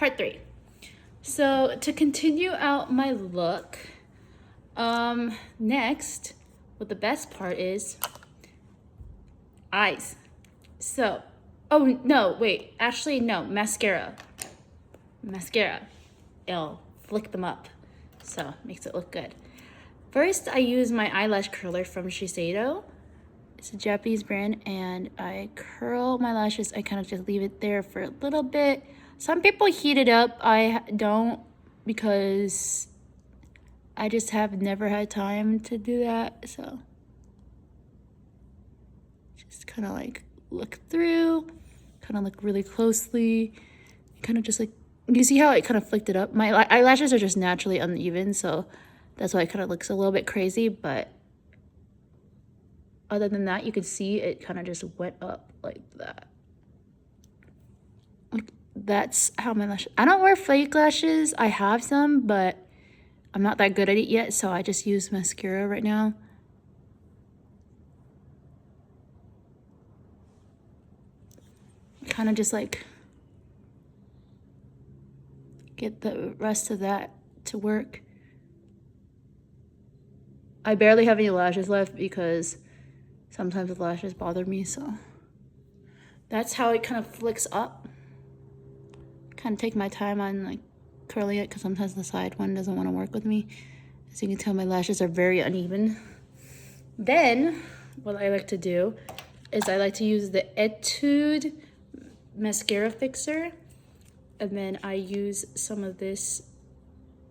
Part 3. So to continue out my look, next, what the best part is, eyes. So, oh no, wait, actually no, mascara. It'll flick them up, so makes it look good. First, I use my eyelash curler from Shiseido. It's a Japanese brand, and I curl my lashes. I kind of just leave it there for a little bit. Some people heat it up. I don't, because I just have never had time to do that. So just kind of like look through, kind of look really closely, kind of just like, you see how I kind of flicked it up? My eyelashes are just naturally uneven, so that's why it kind of looks a little bit crazy, but other than that, you can see it kind of just went up like that. Like, that's how my lashes. I don't wear fake lashes. I have some, but I'm not that good at it yet, so I just use mascara right now. Kind of just like get the rest of that to work. I barely have any lashes left because sometimes the lashes bother me, so that's how it kind of flicks up. Kind of take my time on like curling it because sometimes the side one doesn't want to work with me. As you can tell, my lashes are very uneven. Then what I like to do is I like to use the Etude mascara fixer, and then I use some of this.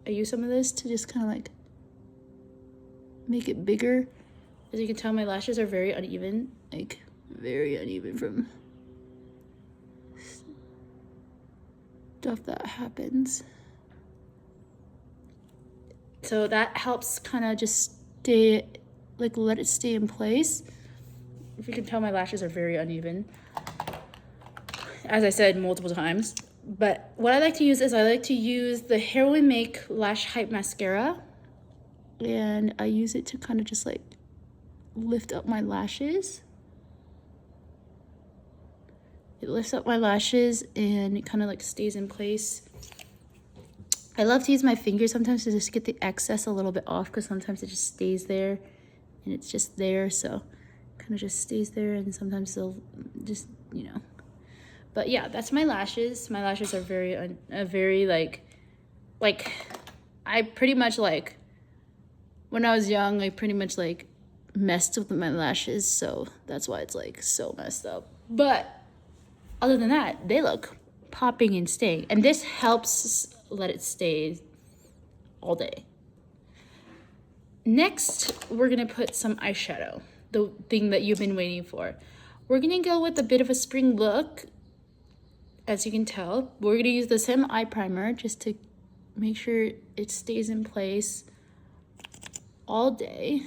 I use some of this to just kind of like make it bigger. As you can tell, my lashes are very uneven, like very uneven from stuff that happens. So that helps kind of just stay, like let it stay in place. If you can tell, my lashes are very uneven, as I said multiple times. But what I like to use is I like to use the Heroin Make Lash Hype Mascara, and I use it to kind of just like lift up my lashes. It lifts up my lashes and it kind of like stays in place. I love to use my fingers sometimes to just get the excess a little bit off, because sometimes it just stays there and it's just there, so kind of just stays there, and sometimes they'll just, you know. But yeah, that's my lashes. My lashes are very like I pretty much like, when I was young, I pretty much like messed with my lashes, so that's why it's like so messed up. But other than that, they look popping and staying, and this helps let it stay all day. Next, we're gonna put some eyeshadow, the thing that you've been waiting for. We're gonna go with a bit of a spring look. As you can tell, we're gonna use the same eye primer just to make sure it stays in place all day.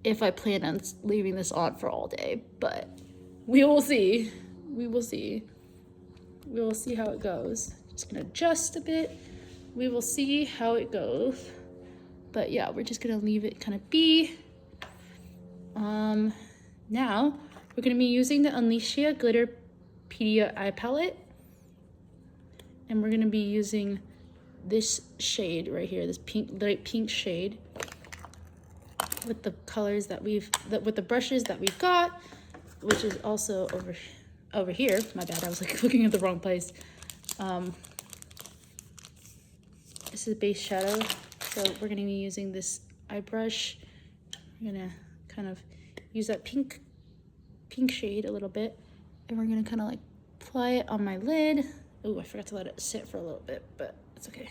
If I plan on leaving this on for all day, but we will see. We will see how it goes. Just gonna adjust a bit. We will see how it goes. But yeah, we're just gonna leave it kind of be. Now we're gonna be using the Alicia Glitterpedia eye palette, and we're gonna be using this shade right here, this light pink shade, with the colors that with the brushes that we've got, which is also over here. My bad, I was like looking at the wrong place. This is base shadow, so we're gonna be using this eye brush. We're gonna kind of use that pink shade a little bit, and we're gonna kind of like apply it on my lid. Oh, I forgot to let it sit for a little bit, but it's okay.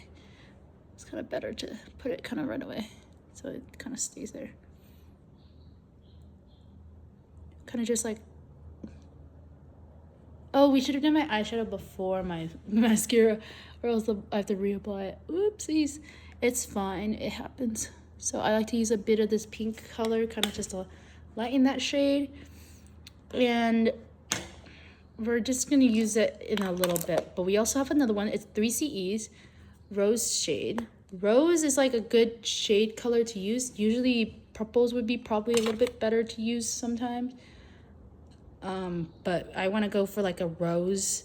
It's kind of better to put it kind of right away, so it kind of stays there. Kind of just like, oh, we should have done my eyeshadow before my mascara, or else I have to reapply it. Oopsies. It's fine, it happens. So I like to use a bit of this pink color, kind of just to lighten that shade. And we're just gonna use it in a little bit, but we also have another one. It's 3CE's Rose shade. Rose is like a good shade color to use. Usually purples would be probably a little bit better to use sometimes. but I want to go for like a rose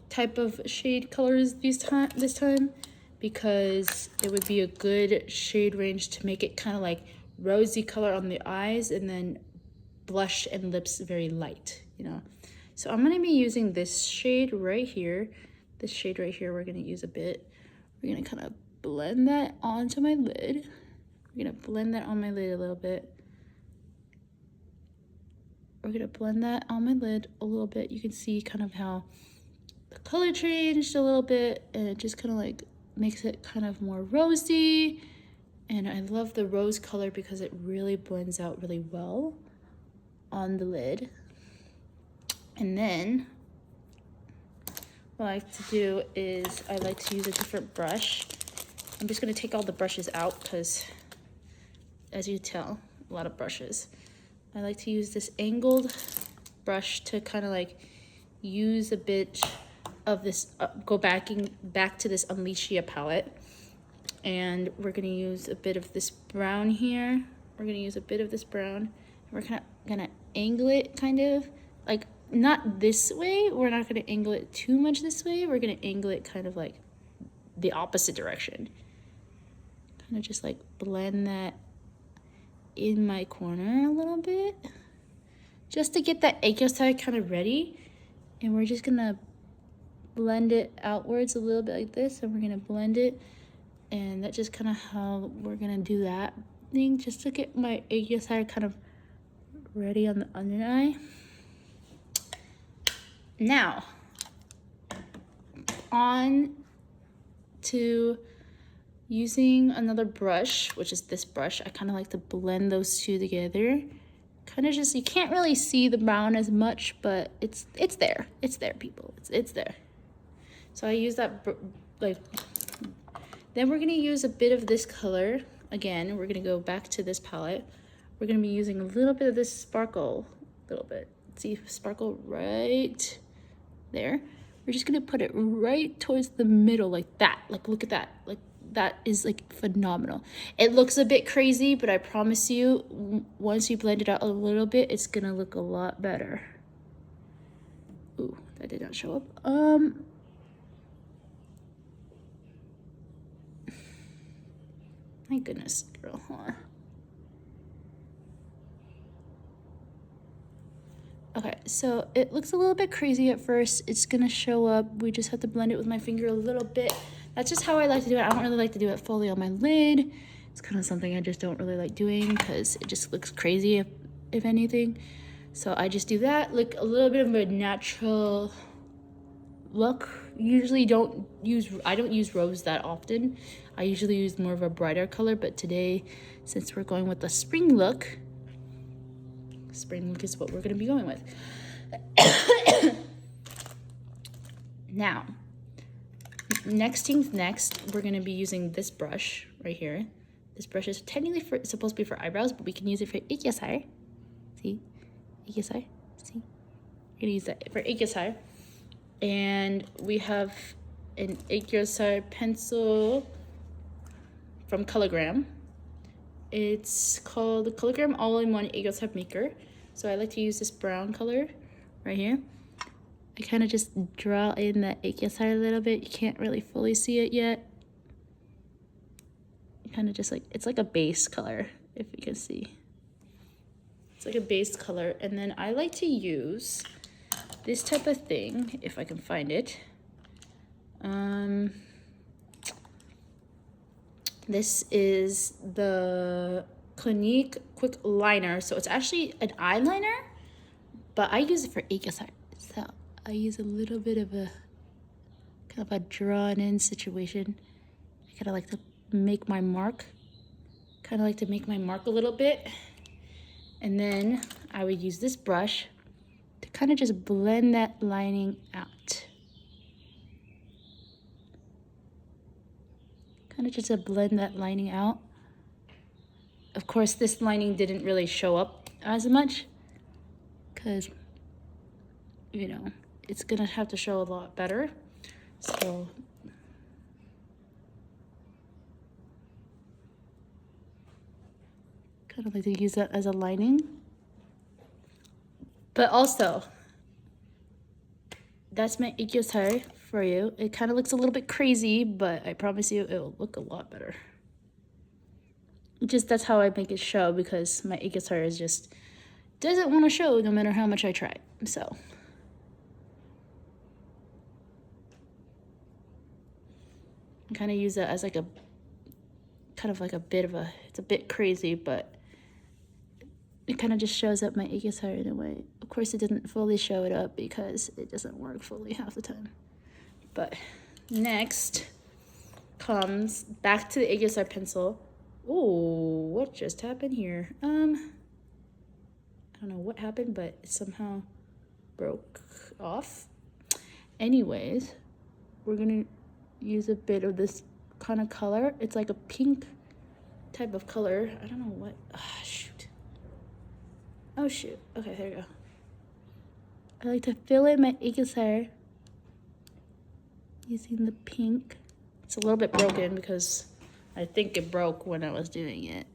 type of shade colors this time because it would be a good shade range to make it kind of like rosy color on the eyes and then blush and lips very light, you know. So I'm going to be using this shade right here. This shade right here, we're going to use a bit. We're going to kind of blend that onto my lid. We're going to blend that on my lid a little bit. We're going to blend that on my lid a little bit. You can see kind of how the color changed a little bit, and it just kind of like makes it kind of more rosy. And I love the rose color because it really blends out really well on the lid. And then what I like to do is I like to use a different brush. I'm just going to take all the brushes out because, as you tell, a lot of brushes. I like to use this angled brush to kind of like use a bit of this, go back to this Unleashia palette. And we're going to use a bit of this brown here. We're going to use a bit of this brown. We're kind of going to angle it kind of like not this way. We're not going to angle it too much this way. We're going to angle it kind of like the opposite direction. Kind of just like blend that in my corner a little bit just to get that Aegyo kind of ready. And we're just gonna blend it outwards a little bit like this, and we're gonna blend it, and that's just kind of how we're gonna do that thing, just to get my Aegyo kind of ready on the under eye. Now on to using another brush, which is this brush. I kind of like to blend those two together. Kind of just, you can't really see the brown as much, but it's there. It's there, people. It's there. So I use that, like, then we're gonna use a bit of this color. Again, we're gonna go back to this palette. We're gonna be using a little bit of this sparkle, a little bit. See, sparkle right there. We're just gonna put it right towards the middle like that. Like, look at that. Like, that is like phenomenal. It looks a bit crazy, but I promise you, once you blend it out a little bit, it's gonna look a lot better. Ooh, that did not show up. My goodness, girl, huh? Okay, so it looks a little bit crazy at first. It's gonna show up. We just have to blend it with my finger a little bit. That's just how I like to do it. I don't really like to do it fully on my lid. It's kind of something I just don't really like doing because it just looks crazy if anything. So I just do that, like a little bit of a natural look. Usually I don't use rose that often. I usually use more of a brighter color, but today, since we're going with the spring look is what we're gonna be going with. Now, next things next, we're gonna be using this brush right here. This brush is technically supposed to be for eyebrows, but we can use it for Aegyo. See? Aegyo. See? We're gonna use that for Aegyo. And we have an Aegyo pencil from Colorgram. It's called the Colorgram All-in-One Aegyo Maker. So I like to use this brown color right here. I kind of just draw in that Aegyo a little bit. You can't really fully see it yet. Kind of just like, it's like a base color, if you can see. It's like a base color. And then I like to use this type of thing, if I can find it. This is the Clinique Quick Liner. So it's actually an eyeliner, but I use it for Aegyo. So I use a little bit of a kind of a drawn in situation. I kind of like to make my mark. Kind of like to make my mark a little bit. And then I would use this brush to kind of just blend that lining out. Kind of just to blend that lining out. Of course, this lining didn't really show up as much because, you know, it's gonna have to show a lot better. So kind of like to use that as a lining. But also, that's my Ikyosar for you. It kind of looks a little bit crazy, but I promise you it'll look a lot better. Just that's how I make it show, because my Ikyosar is just doesn't want to show no matter how much I try. So I kind of use that as like a kind of like a bit of a, it's a bit crazy, but it kind of just shows up my Ikyosar in a way. Of course, it doesn't fully show it up because it doesn't work fully half the time. But next comes back to the Ikyosar pencil. Oh, what just happened here? I don't know what happened, but it somehow broke off. Anyways, we're gonna use a bit of this kind of color. It's like a pink type of color. I don't know what. Shoot. Oh shoot. Okay, there you go. I like to fill in my Ikyosar using the pink. It's a little bit broken because I think it broke when I was doing it.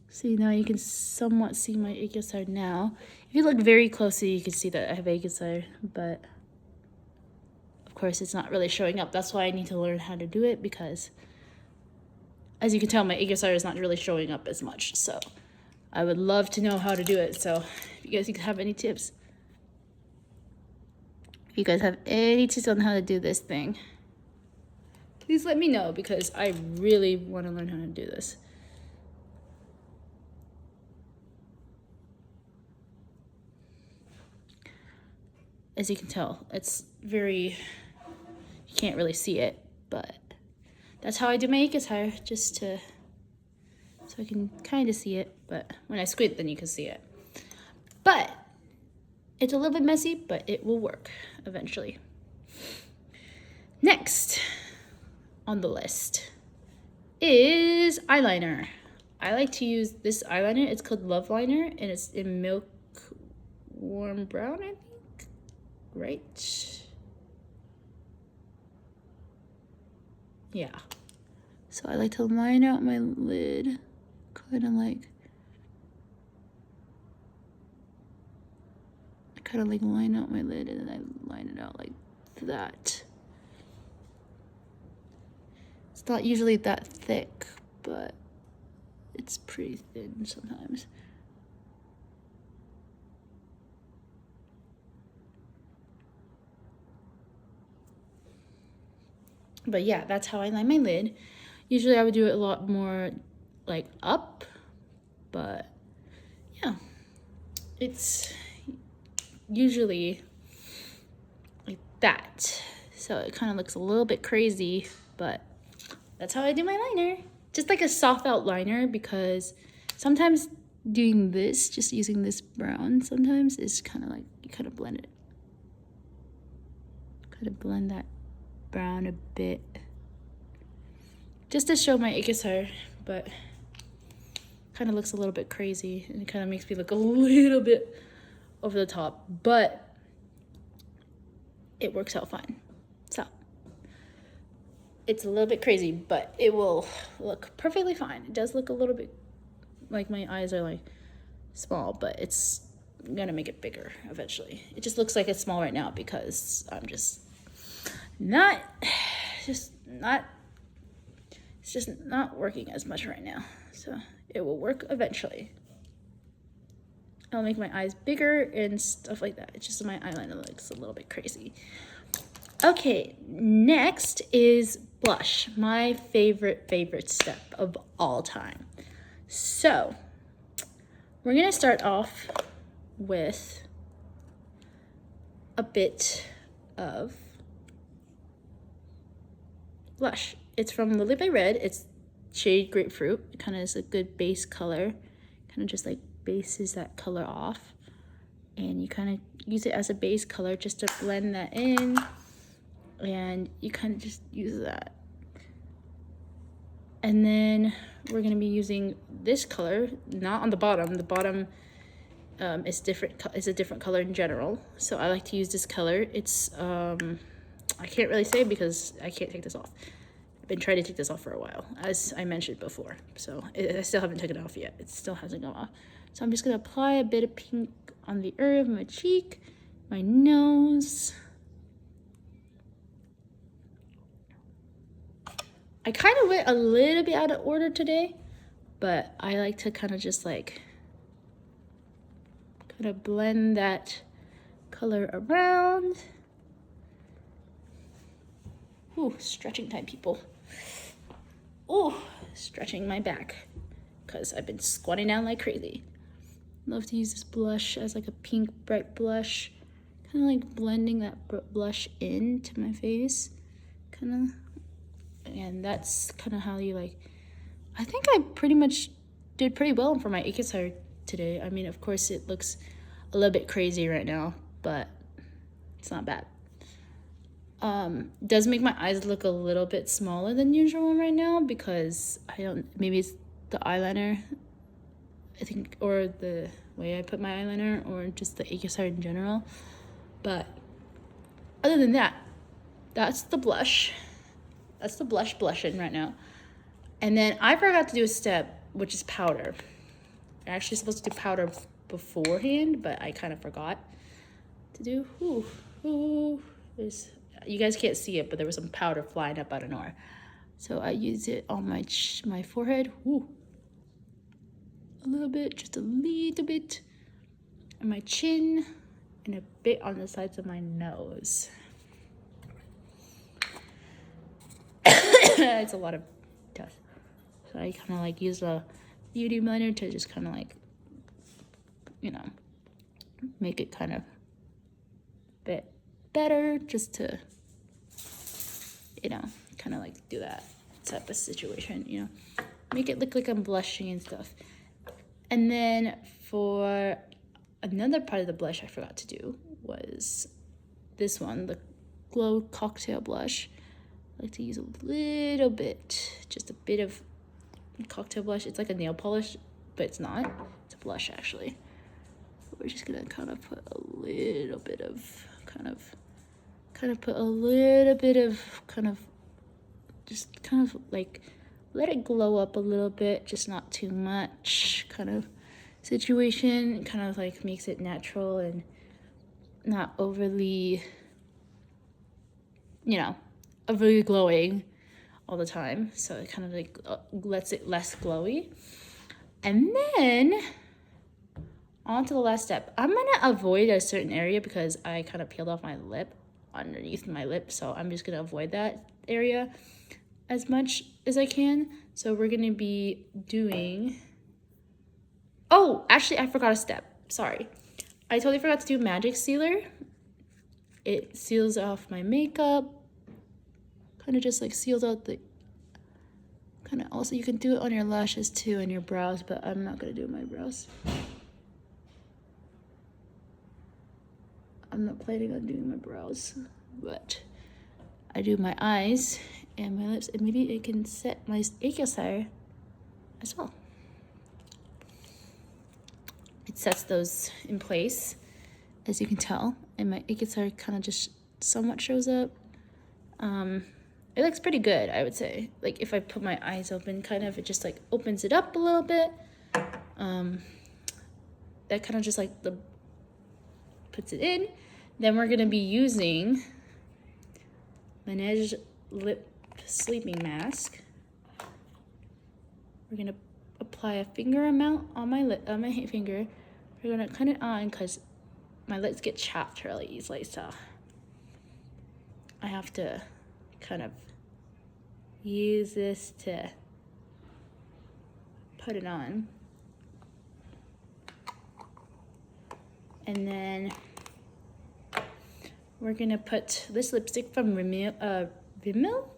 See, now you can somewhat see my Ikyosar now. If you look very closely, you can see that I have Ikyosar, but of course it's not really showing up. That's why I need to learn how to do it, because as you can tell, my Ikyosar is not really showing up as much. So I would love to know how to do it. So if you guys have any tips, if you guys have any tips on how to do this thing, please let me know, because I really want to learn how to do this. As you can tell, it's very, you can't really see it, but that's how I do my Ikyosar, just to, so I can kind of see it, but when I squint, then you can see it. But it's a little bit messy, but it will work eventually. Next on the list is eyeliner. I like to use this eyeliner. It's called Love Liner, and it's in Milk Warm Brown, I think. Right? Yeah. So I like to line out my lid, kind of like line out my lid, and then I line it out like that. It's not usually that thick, but it's pretty thin sometimes. But yeah, that's how I line my lid. Usually I would do it a lot more like up, but yeah, it's usually like that. So it kind of looks a little bit crazy, but that's how I do my liner. Just like a soft outliner, because sometimes doing this, just using this brown sometimes is kind of like, you kind of blend it. Kind of blend that brown a bit. Just to show my Ikyosar, but kind of looks a little bit crazy, and it kind of makes me look a little bit over the top, but it works out fine. So it's a little bit crazy, but it will look perfectly fine. It does look a little bit like my eyes are like small, but it's gonna make it bigger eventually. It just looks like it's small right now because I'm just not it's just not working as much right now. So it will work eventually. I'll make my eyes bigger and stuff like that. It's just my eyeliner looks a little bit crazy. Okay, next is blush, my favorite step of all time. So we're gonna start off with a bit of blush. It's from Lily by Red. It's shade Grapefruit. It kind of is a good base color. Kind of just like bases that color off. And you kind of use it as a base color just to blend that in. And you kind of just use that. And then we're going to be using this color, not on the bottom. The bottom is a different color in general. So I like to use this color. It's, I can't really say because I can't take this off. I've been trying to take this off for a while, as I mentioned before. So I still haven't taken it off yet. It still hasn't gone off. So I'm just gonna apply a bit of pink on the area of my cheek, my nose. I kind of went a little bit out of order today, but I like to kind of just like kind of blend that color around. Ooh, stretching time, people. Ooh, stretching my back because I've been squatting down like crazy. Love to use this blush as like a pink bright blush, kind of like blending that blush into my face, kind of. And that's kind of how you like. I think I pretty much did pretty well for my Akisar today. I mean, of course, it looks a little bit crazy right now, but it's not bad. Does make my eyes look a little bit smaller than usual right now because maybe it's the eyeliner, I think, or the way I put my eyeliner, or just the Akisar in general. But other than that, that's the blush. That's the blushing right now. And then I forgot to do a step, which is powder. I'm actually supposed to do powder beforehand, but I kind of forgot to do. You guys can't see it, but there was some powder flying up out of nowhere. So I use it on my forehead. A little bit, just a little bit. On my chin, and a bit on the sides of my nose. It's a lot of dust. So I kind of like use a beauty blender to just kind of like, make it kind of a bit better, just to, kind of like do that type of situation, make it look like I'm blushing and stuff. And then for another part of the blush I forgot to do was this one, the Glow Cocktail Blush. I like to use a little bit, just a bit of cocktail blush. It's like a nail polish, but it's not. It's a blush, actually. So we're just gonna kind of put a little bit of, just kind of like let it glow up a little bit, just not too much kind of situation. Kind of like makes it natural and not overly, overly glowing all the time. So it kind of like lets it less glowy. And then on to the last step. I'm gonna avoid a certain area because I kind of peeled off my lip, underneath my lip. So I'm just gonna avoid that area as much as I can. So we're gonna be doing, oh, actually I forgot a step, sorry. I totally forgot to do Magic Sealer. It seals off my makeup, kind of just like seals out the, kind of, also you can do it on your lashes too and your brows, but I'm not gonna do my brows. I'm not planning on doing my brows, but I do my eyes and my lips, and maybe it can set my Akisar as well. It sets those in place, as you can tell, and my Akisar kind of just somewhat shows up. It looks pretty good, I would say. Like if I put my eyes open, kind of, it just like opens it up a little bit. That kind of just like puts it in. Then we're gonna be using Laneige Lip Sleeping Mask. We're gonna apply a finger amount on my lip, on my finger. We're gonna cut it on because my lips get chapped really easily, so I have to kind of use this to put it on. And then we're gonna put this lipstick from Rimmel.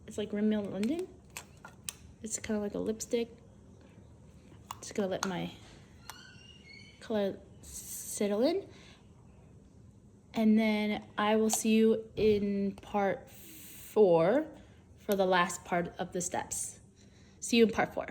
It's like Rimmel London. It's kind of like a lipstick. Just gonna let my color settle in. And then I will see you in part 4 for the last part of the steps. See you in part 4.